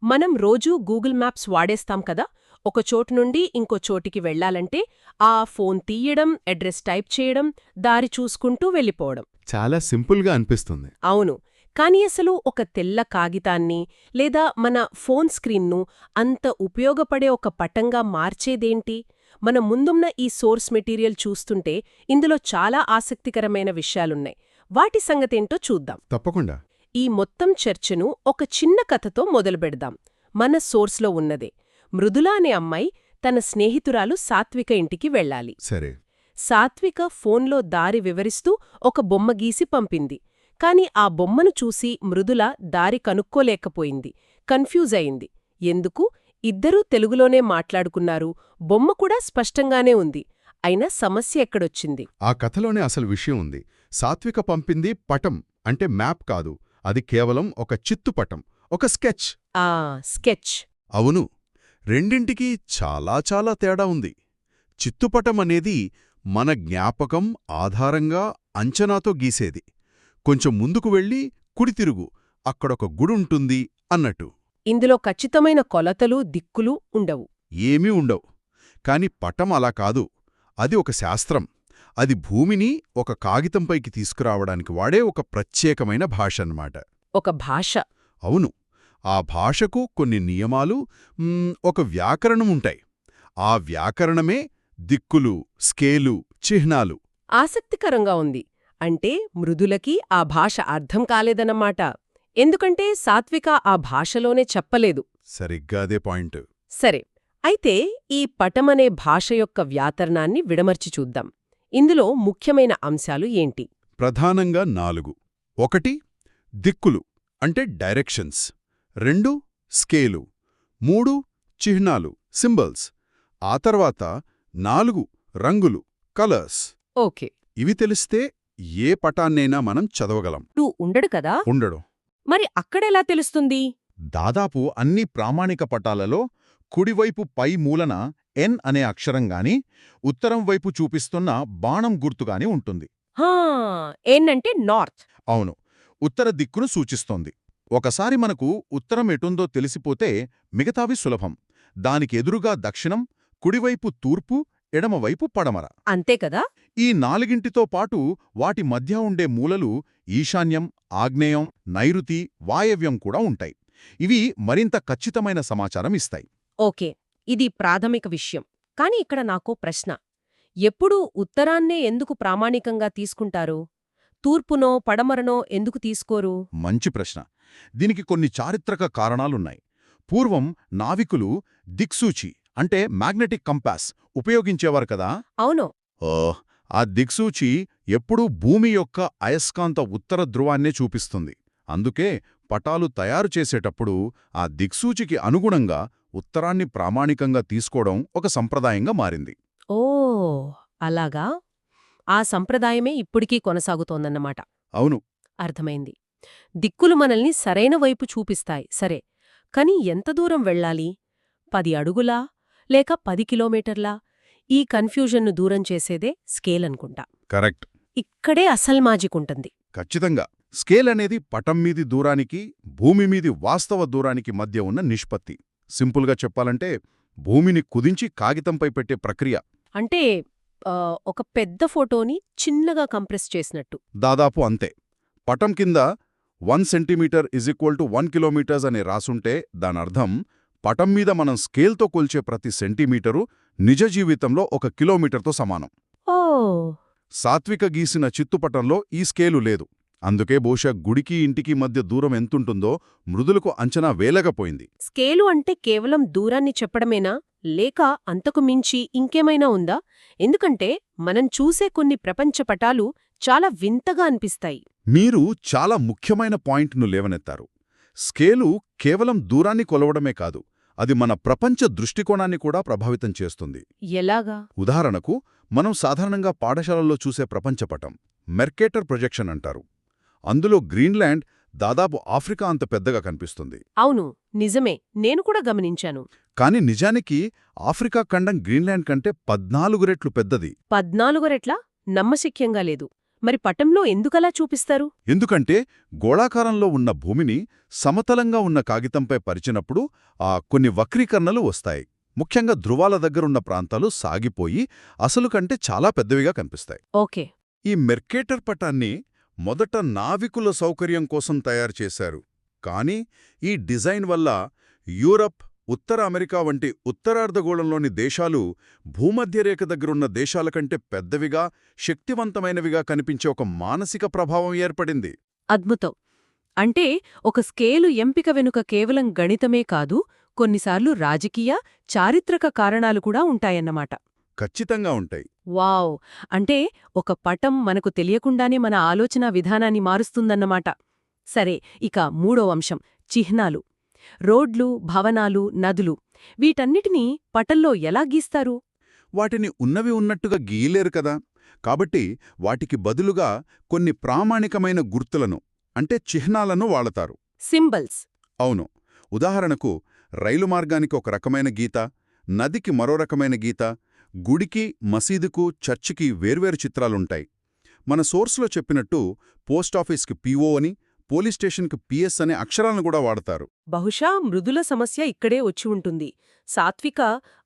మనం రోజూ Google maps వాడేస్తాం కదా. ఒక చోటు నుండి ఇంకో చోటికి వెళ్ళాలంటే ఆ ఫోన్ తీయడం, అడ్రస్ టైప్ చేయడం, దారి చూసుకుంటూ వెళ్ళిపోవడం. చాలా సింపుల్గా అనిపిస్తుంది. అవును. కానీ అసలు ఒక తెల్ల కాగితాన్ని లేదా మన ఫోన్ స్క్రీన్ను అంత ఉపయోగపడే ఒక పటంగా మార్చేదేంటి? మన ముందున్న ఈ సోర్స్ మెటీరియల్ చూస్తుంటే ఇందులో చాలా ఆసక్తికరమైన విషయాలున్నాయి. వాటి సంగతేంటో చూద్దాం. తప్పకుండా. ఈ మొత్తం చర్చను ఒక చిన్న కథతో మొదలుపెడదాం. మన సోర్స్లో ఉన్నదే. మృదుల అనే అమ్మాయి తన స్నేహితురాలు సాత్విక ఇంటికి వెళ్ళాలి. సరే. సాత్విక ఫోన్లో దారి వివరిస్తూ ఒక బొమ్మ గీసి పంపింది. కాని ఆ బొమ్మను చూసి మృదుల దారి కనుక్కోలేకపోయింది. కన్ఫ్యూజ్ అయింది. ఎందుకు? ఇద్దరూ తెలుగులోనే మాట్లాడుకున్నారు. బొమ్మ కూడా స్పష్టంగానే ఉంది. అయినా సమస్య ఎక్కడొచ్చింది? ఆ కథలోనే అసలు విషయం ఉంది. సాత్విక పంపింది పటం, అంటే మ్యాప్ కాదు. అది కేవలం ఒక చిత్తుపటం, ఒక స్కెచ్. స్కెచ్. అవును. రెండింటికీ చాలా చాలా తేడా ఉంది. చిత్తుపటం అనేది మన జ్ఞాపకం ఆధారంగా అంచనాతో గీసేది. కొంచెం ముందుకు వెళ్ళి కుడి తిరుగు, అక్కడొక గుడుంటుంది అన్నట్టు. ఇందులో ఖచ్చితమైన కొలతలు, దిక్కులు ఉండవు. ఏమీ ఉండవు. కాని పటం అలా కాదు. అది ఒక శాస్త్రం. అది భూమిని ఒక కాగితంపైకి తీసుకురావడానికి వాడే ఒక ప్రత్యేకమైన భాష అన్నమాట. ఒక భాష. అవును. ఆ భాషకు కొన్ని నియమాలు, ఒక వ్యాకరణం ఉంటాయి. ఆ వ్యాకరణమే దిక్కులు, స్కేలు, చిహ్నాలు. ఆసక్తికరంగా ఉంది. అంటే మృదులకి ఆ భాష అర్థం కాలేదన్నమాట. ఎందుకంటే సాత్విక ఆ భాషలోనే చెప్పలేదు. సరిగ్గా అదే పాయింట్. సరే, అయితే ఈ పటమనే భాష యొక్క వ్యాకరణాన్ని విడమర్చి చూద్దాం. ఇందులో ముఖ్యమైన అంశాలు ఏంటి? ప్రధానంగా 4. 1 దిక్కులు, అంటే డైరెక్షన్స్. 2 స్కేలు. 3 చిహ్నాలు, సింబల్స్. ఆ తర్వాత 4 రంగులు, కలర్స్. ఓకే. ఇవి తెలిస్తే ఏ పటాన్నైనా మనం చదవగలం. ఉండడు కదా. ఉండడు. మరి అక్కడెలా తెలుస్తుంది? దాదాపు అన్ని ప్రామాణిక పటాలలో కుడివైపు పై మూలన ఎన్ అనే అక్షరంగాని, ఉత్తరం వైపు చూపిస్తున్న బాణం గుర్తుగాని ఉంటుంది. ఏంటంటే నార్త్. అవును. ఉత్తర దిక్కును సూచిస్తోంది. ఒకసారి మనకు ఉత్తరం ఎటుందో తెలిసిపోతే మిగతావి సులభం. దానికి ఎదురుగా దక్షిణం, కుడివైపు తూర్పు, ఎడమవైపు పడమర. అంతే కదా. ఈ 4తో పాటు వాటి మధ్య ఉండే మూలలు ఈశాన్యం, ఆగ్నేయం, నైరుతి, వాయవ్యం కూడా ఉంటాయి. ఇవి మరింత ఖచ్చితమైన సమాచారం ఇస్తాయి. ఓకే, ఇది ప్రాథమిక విషయం. కాని ఇక్కడ నాకో ప్రశ్న. ఎప్పుడూ ఉత్తరాన్నే ఎందుకు ప్రామాణికంగా తీసుకుంటారు? తూర్పునో పడమరనో ఎందుకు తీసుకోరు? మంచి ప్రశ్న. దీనికి కొన్ని చారిత్రక కారణాలున్నాయి. పూర్వం నావికులు దిక్సూచి, అంటే మ్యాగ్నెటిక్ కంపాస్ ఉపయోగించేవారు కదా. అవును. ఆ దిక్సూచి ఎప్పుడూ భూమి యొక్క అయస్కాంత ఉత్తర ధ్రువాన్నే చూపిస్తుంది. అందుకే పటాలు తయారు చేసేటప్పుడు ఆ దిక్సూచికి అనుగుణంగా ఉత్తరాన్ని ప్రామాణికంగా తీసుకోవడం ఒక సంప్రదాయంగా మారింది. ఓ, అలాగా. ఆ సంప్రదాయమే ఇప్పటికీ కొనసాగుతోందన్నమాట. అవును. అర్థమైంది. దిక్కులు మనల్ని సరైన వైపు చూపిస్తాయి, సరే. కాని ఎంత దూరం వెళ్ళాలి? 10 అడుగులా లేక 10 కిలోమీటర్లా? ఈ కన్ఫ్యూజన్ను దూరం చేసేదే స్కేల్ అనుకుంటా. కరెక్ట్. ఇక్కడే అసల్ మాజిక్ ఉంటుంది. ఖచ్చితంగా. స్కేల్ అనేది పటం మీది దూరానికి, భూమి మీది వాస్తవ దూరానికి మధ్య ఉన్న నిష్పత్తి. సింపుల్గా చెప్పాలంటే భూమిని కుదించి కాగితంపై పెట్టే ప్రక్రియ. అంటే ఒక పెద్ద ఫోటోని చిన్నగా కంప్రెస్ చేసినట్టు. దాదాపు అంతే. పటం కింద 1 సెంటీమీటర్ = 1 కిలోమీటర్స్ అనే రాసుంటే దానర్థం పటం మీద మనం స్కేల్తో కొల్చే ప్రతి సెంటీమీటరు నిజ జీవితంలో 1 కిలోమీటర్తో సమానం. ఓ. సాత్విక గీసిన చిత్తుపటంలో ఈ స్కేలు లేదు. అందుకే బహుశా గుడికి ఇంటికి మధ్య దూరం ఎంతుంటుందో మృదులకు అంచనా వేలకపోయింది. స్కేలు అంటే కేవలం దూరాన్ని చెప్పడమేనా, లేక అంతకు మించి ఇంకేమైనా ఉందా? ఎందుకంటే మనం చూసే కొన్ని ప్రపంచ పటాలు చాలా వింతగా అనిపిస్తాయి. మీరు చాలా ముఖ్యమైన పాయింట్ను లేవనెత్తారు. స్కేలు కేవలం దూరాన్ని కొలవడమే కాదు, అది మన ప్రపంచ దృష్టికోణాన్ని కూడా ప్రభావితం చేస్తుంది. ఎలాగా? ఉదాహరణకు, మనం సాధారణంగా పాఠశాలల్లో చూసే ప్రపంచపటం మెర్కేటర్ ప్రొజెక్షన్ అంటారు. అందులో గ్రీన్లాండ్ దాదాపు ఆఫ్రికా అంత పెద్దగా కనిపిస్తుంది. అవును, నిజమే. నేను కూడా గమనించాను. కాని నిజానికి ఆఫ్రికా ఖండం గ్రీన్లాండ్ కంటే 14 రెట్లు పెద్దది. 14 రెట్లా? నమ్మశక్యంగా లేదు. మరి పటంలో ఎందుకలా చూపిస్తారు? ఎందుకంటే గోళాకారంలో ఉన్న భూమిని సమతలంగా ఉన్న కాగితంపై పరిచినప్పుడు కొన్ని వక్రీకరణలు వస్తాయి. ముఖ్యంగా ధృవాల దగ్గరున్న ప్రాంతాలు సాగిపోయి అసలు కంటే చాలా పెద్దవిగా కనిపిస్తాయి. ఓకే. ఈ మెర్కేటర్ పటాన్ని మొదట నావికుల సౌకర్యం కోసం తయారుచేశారు. కానీ ఈ డిజైన్ వల్ల యూరప్, ఉత్తర అమెరికా వంటి ఉత్తరార్ధగోళంలోని దేశాలు భూమధ్యరేఖ దగ్గరున్న దేశాల కంటే పెద్దవిగా, శక్తివంతమైనవిగా కనిపించే ఒక మానసిక ప్రభావం ఏర్పడింది. అద్భుతం. అంటే ఒక స్కేలు ఎంపిక వెనుక కేవలం గణితమే కాదు, కొన్నిసార్లు రాజకీయ, చారిత్రక కారణాలు కూడా ఉంటాయన్నమాట. ఖచ్చితంగా ఉంటాయి. వావ్! అంటే ఒక పటం మనకు తెలియకుండానే మన ఆలోచనా విధానాన్ని మారుస్తుందన్నమాట. సరే, ఇక మూడో అంశం చిహ్నాలు. రోడ్లు, భవనాలు, నదులు వీటన్నిటినీ పటంలో ఎలా గీస్తారు? వాటిని ఉన్నవి ఉన్నట్టుగా గీయలేరు కదా. కాబట్టి వాటికి బదులుగా కొన్ని ప్రామాణికమైన గుర్తులను, అంటే చిహ్నాలను వాడతారు. సింబల్స్. అవును. ఉదాహరణకు రైలు మార్గానికి ఒక రకమైన గీత, నదికి మరో రకమైన గీత, గుడికి, మసీదుకు, చర్చికి వేర్వేరు చిత్రాలుంటాయి. మన సోర్సులో చెప్పినట్టు పోస్టాఫీస్కి పీఓ అని, పోలీస్ స్టేషన్కి పిఎస్ అనే అక్షరాలను కూడా వాడతారు. బహుశా మృదుల సమస్య ఇక్కడే వచ్చి ఉంటుంది. సాత్విక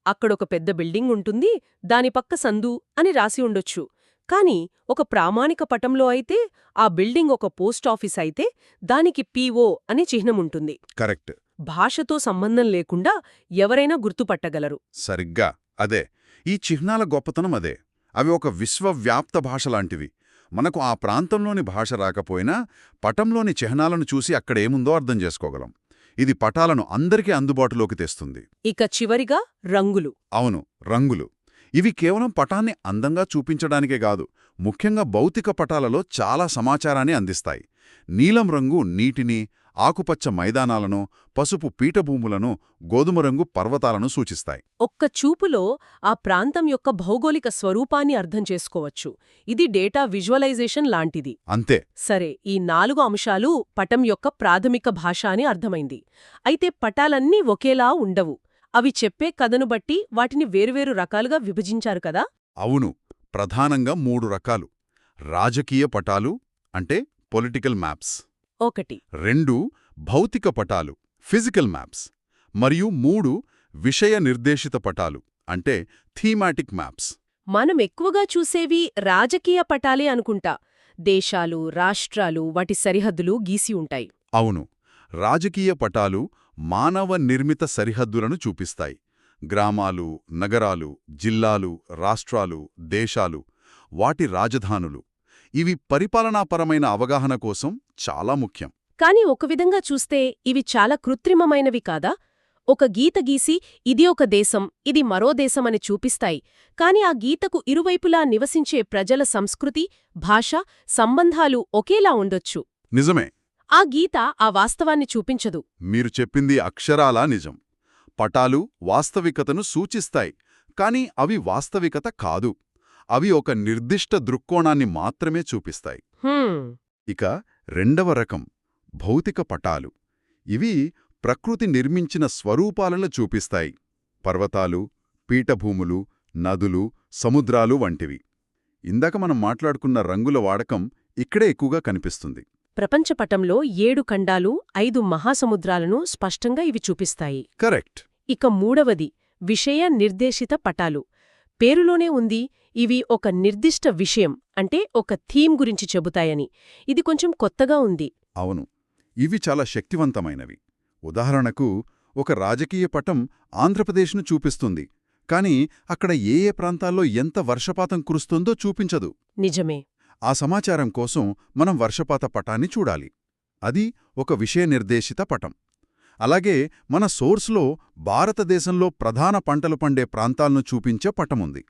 అక్కడొక పెద్ద బిల్డింగ్ ఉంటుంది, దాని పక్క సందు అని రాసి ఉండొచ్చు. కాని ఒక ప్రామాణిక పటంలో అయితే ఆ బిల్డింగ్ ఒక పోస్టాఫీస్ అయితే దానికి పీఓ అనే చిహ్నముంటుంది. కరెక్ట్. భాషతో సంబంధం లేకుండా ఎవరైనా గుర్తుపట్టగలరు. సరిగ్గా అదే. ఈ చిహ్నాల గొప్పతనం అదే. అవి ఒక విశ్వవ్యాప్త భాషలాంటివి. మనకు ఆ ప్రాంతంలోని భాష రాకపోయినా పటంలోని చిహ్నాలను చూసి అక్కడేముందో అర్థం చేసుకోగలం. ఇది పటాలను అందరికీ అందుబాటులోకి తెస్తుంది. ఇక చివరిగా రంగులు. అవును, రంగులు. ఇవి కేవలం పటాన్ని అందంగా చూపించడానికే కాదు, ముఖ్యంగా భౌతిక పటాలలో చాలా సమాచారాన్ని అందిస్తాయి. నీలం రంగు నీటిని, ఆకుపచ్చ మైదానాలను, పసుపు పీఠభూములను, గోధుమ రంగు పర్వతాలను సూచిస్తాయి. ఒక్క చూపులో ఆ ప్రాంతం యొక్క భౌగోళిక స్వరూపాన్ని అర్థం చేసుకోవచ్చు. ఇది డేటా విజువలైజేషన్ లాంటిది. అంతే. సరే, ఈ 4 అంశాలు పటం యొక్క ప్రాథమిక భాష అని అర్థమైంది. అయితే పటాలన్నీ ఒకేలా ఉండవు. అవి చెప్పే కథను బట్టి వాటిని వేరువేరు రకాలుగా విభజించారు కదా? అవును. ప్రధానంగా 3 రకాలు. రాజకీయ పటాలు, అంటే పొలిటికల్ మ్యాప్స్. 1 2 భౌతిక పటాలు, ఫిజికల్ మ్యాప్స్. మరియు 3 విషయ నిర్దేశిత పటాలు, అంటే థీమాటిక్ మ్యాప్స్. మనం ఎక్కువగా చూసేవి రాజకీయ పటాలే అనుకుంటా. దేశాలు, రాష్ట్రాలు, వాటి సరిహద్దులు గీసి ఉంటాయి. అవును. రాజకీయ పటాలు మానవ నిర్మిత సరిహద్దులను చూపిస్తాయి. గ్రామాలు, నగరాలు, జిల్లాలు, రాష్ట్రాలు, దేశాలు, వాటి రాజధానులు. ఇవి పరిపాలనాపరమైన అవగాహన కోసం చాలా ముఖ్యం. కాని ఒక విధంగా చూస్తే ఇవి చాలా కృత్రిమమైనవి కాదా? ఒక గీత గీసి ఇది ఒక దేశం, ఇది మరో దేశమని చూపిస్తాయి. కాని ఆ గీతకు ఇరువైపులా నివసించే ప్రజల సంస్కృతి, భాష, సంబంధాలు ఒకేలా ఉండొచ్చు. నిజమే. ఆ గీత ఆ వాస్తవాన్ని చూపించదు. మీరు చెప్పింది అక్షరాలా నిజం. పటాలు వాస్తవికతను సూచిస్తాయి, కాని అవి వాస్తవికత కాదు. అవి ఒక నిర్దిష్ట దృక్కోణాన్ని మాత్రమే చూపిస్తాయి. ఇక రెండవ రకం భౌతిక పటాలు. ఇవి ప్రకృతి నిర్మించిన స్వరూపాలను చూపిస్తాయి. పర్వతాలు, పీఠభూములు, నదులు, సముద్రాలు వంటివి. ఇందాక మనం మాట్లాడుకున్న రంగుల వాడకం ఇక్కడే ఎక్కువగా కనిపిస్తుంది. ప్రపంచపటంలో 7 ఖండాలు, 5 మహాసముద్రాలను స్పష్టంగా ఇవి చూపిస్తాయి. కరెక్ట్. ఇక మూడవది విషయ నిర్దేశిత పటాలు. పేరులోనే ఉంది, ఇవి ఒక నిర్దిష్ట విషయం, అంటే ఒక థీమ్ గురించి చెబుతాయని. ఇది కొంచెం కొత్తగా ఉంది. అవును. ఇవి చాలా శక్తివంతమైనవి. ఉదాహరణకు ఒక రాజకీయ పటం ఆంధ్రప్రదేశ్ను చూపిస్తుంది, కాని అక్కడ ఏ ఏ ప్రాంతాల్లో ఎంత వర్షపాతం కురుస్తుందో చూపించదు. నిజమే. ఆ సమాచారం కోసం మనం వర్షపాత పటాన్ని చూడాలి. అది ఒక విషయ నిర్దేశిత పటం. అలాగే మన సోర్స్లో భారతదేశంలో ప్రధాన పంటలు పండే ప్రాంతాలను చూపించే పటముంది.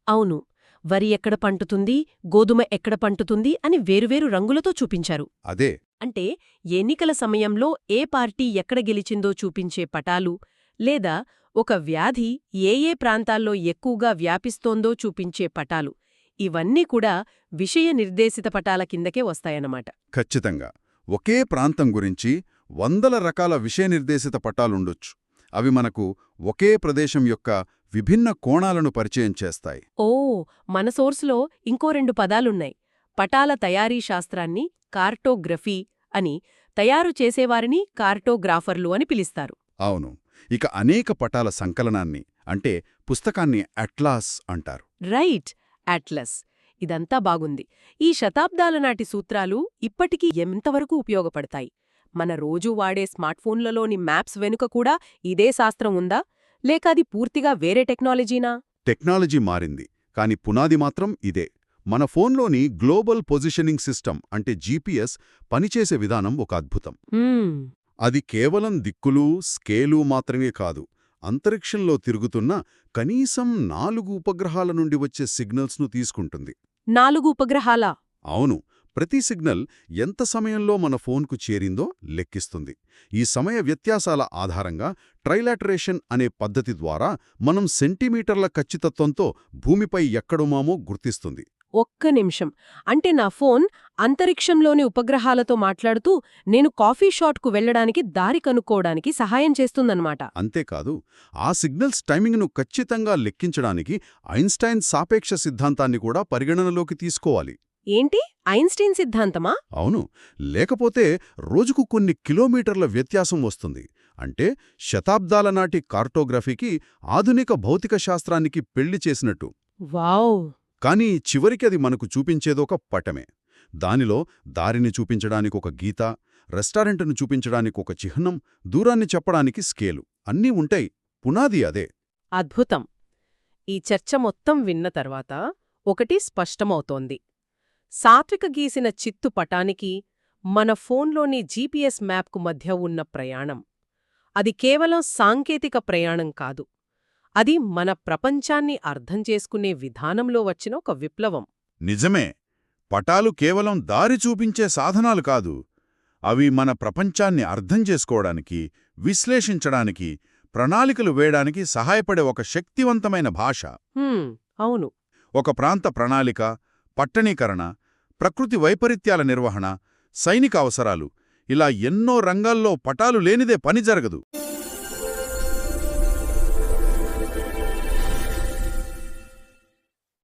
అవును. వరి ఎక్కడ పండుతుంది, గోధుమ ఎక్కడ పండుతుంది అని వేరువేరు రంగులతో చూపించారు. అదే. అంటే ఎన్నికల సమయంలో ఏ పార్టీ ఎక్కడ గెలిచిందో చూపించే పటాలు, లేదా ఒక వ్యాధి ఏ ఏ ప్రాంతాల్లో ఎక్కువగా వ్యాపిస్తోందో చూపించే పటాలు, ఇవన్నీ కూడా విషయ నిర్దేశిత పటాల కిందకే వస్తాయన్నమాట. ఖచ్చితంగా. ఒకే ప్రాంతం గురించి వందల రకాల విషయ నిర్దేశిత పటాలుండొచ్చు. అవి మనకు ఒకే ప్రదేశం యొక్క విభిన్న కోణాలను పరిచయం చేస్తాయి. మన సోర్సులో ఇంకో 2 పదాలున్నాయి. పటాల తయారీ శాస్త్రాన్ని కార్టోగ్రఫీ అని, తయారు చేసేవారిని కార్టోగ్రాఫర్లు అని పిలుస్తారు. అవును. ఇక అనేక పటాల సంకలనాన్ని అంటే పుస్తకాన్ని అట్లాస్ అంటారు. Right, atlas. ఇదంతా బాగుంది. ఈ శతాబ్దాల నాటి సూత్రాలు ఇప్పటికీ ఎంతవరకు ఉపయోగపడతాయి? మన రోజూ వాడే స్మార్ట్ఫోన్లలోని మ్యాప్స్ వెనుక కూడా ఇదే శాస్త్రం ఉందా, లేక అది పూర్తిగా వేరే టెక్నాలజీనా? టెక్నాలజీ మారింది, కాని పునాది మాత్రం ఇదే. మన ఫోన్లోని గ్లోబల్ పొజిషనింగ్ సిస్టమ్ అంటే జీపీఎస్ పనిచేసే విధానం ఒక అద్భుతం. అది కేవలం దిక్కులు, స్కేలు మాత్రమే కాదు, అంతరిక్షంలో తిరుగుతున్న కనీసం 4 ఉపగ్రహాల నుండి వచ్చే సిగ్నల్స్ను తీసుకుంటుంది. 4 ఉపగ్రహాలా? అవును. ప్రతి సిగ్నల్ ఎంత సమయంలో మన ఫోన్కు చేరిందో లెక్కిస్తుంది. ఈ సమయ వ్యత్యాసాల ఆధారంగా ట్రైలాటరేషన్ అనే పద్ధతి ద్వారా మనం సెంటీమీటర్ల ఖచ్చితత్వంతో భూమిపై ఎక్కడున్నామో గుర్తిస్తుంది. ఒక్క నిమిషం. అంటే నా ఫోన్ అంతరిక్షంలోని ఉపగ్రహాలతో మాట్లాడుతూ నేను కాఫీ షాట్కు వెళ్లడానికి దారి కనుక్కోవడానికి సహాయం చేస్తుందన్నమాట. అంతేకాదు, ఆ సిగ్నల్స్ టైమింగ్ను ఖచ్చితంగా లెక్కించడానికి ఐన్స్టైన్ సాపేక్ష సిద్ధాంతాన్ని కూడా పరిగణనలోకి తీసుకోవాలి. ఏంటి, ఐన్స్టీన్ సిద్ధాంతమా? అవును. లేకపోతే రోజుకు కొన్ని కిలోమీటర్ల వ్యత్యాసం వస్తుంది. అంటే శతాబ్దాల నాటి కార్టోగ్రఫీకి ఆధునిక భౌతిక శాస్త్రానికి పెళ్లి చేసినట్టు. వావ్! కానీ చివరికి అది మనకు చూపించేదొక పటమే. దానిలో దారిని చూపించడానికొక గీత, రెస్టారెంట్ను చూపించడానికొక చిహ్నం, దూరాన్ని చెప్పడానికి స్కేలు అన్నీ ఉంటాయి. పునాది అదే. అద్భుతం. ఈ చర్చ మొత్తం విన్న తర్వాత ఒకటి స్పష్టమవుతోంది. సాత్విక గీసిన చిత్తు పటానికి మన ఫోన్లోని జీపీఎస్ మ్యాప్కు మధ్య ఉన్న ప్రయాణం, అది కేవలం సాంకేతిక ప్రయాణం కాదు, అది మన ప్రపంచాన్ని అర్థం చేసుకునే విధానంలో వచ్చిన ఒక విప్లవం. నిజమే. పటాలు కేవలం దారి చూపించే సాధనాలు కాదు, అవి మన ప్రపంచాన్ని అర్థం చేసుకోవడానికి, విశ్లేషించడానికి, ప్రణాళికలు వేయడానికి సహాయపడే ఒక శక్తివంతమైన భాష. అవును. ఒక ప్రాంత ప్రణాళిక, పట్టణీకరణ, ప్రకృతి వైపరీత్యాల నిర్వహణ, సైనిక అవసరాలు, ఇలా ఎన్నో రంగాల్లో పటాలు లేనిదే పని జరగదు.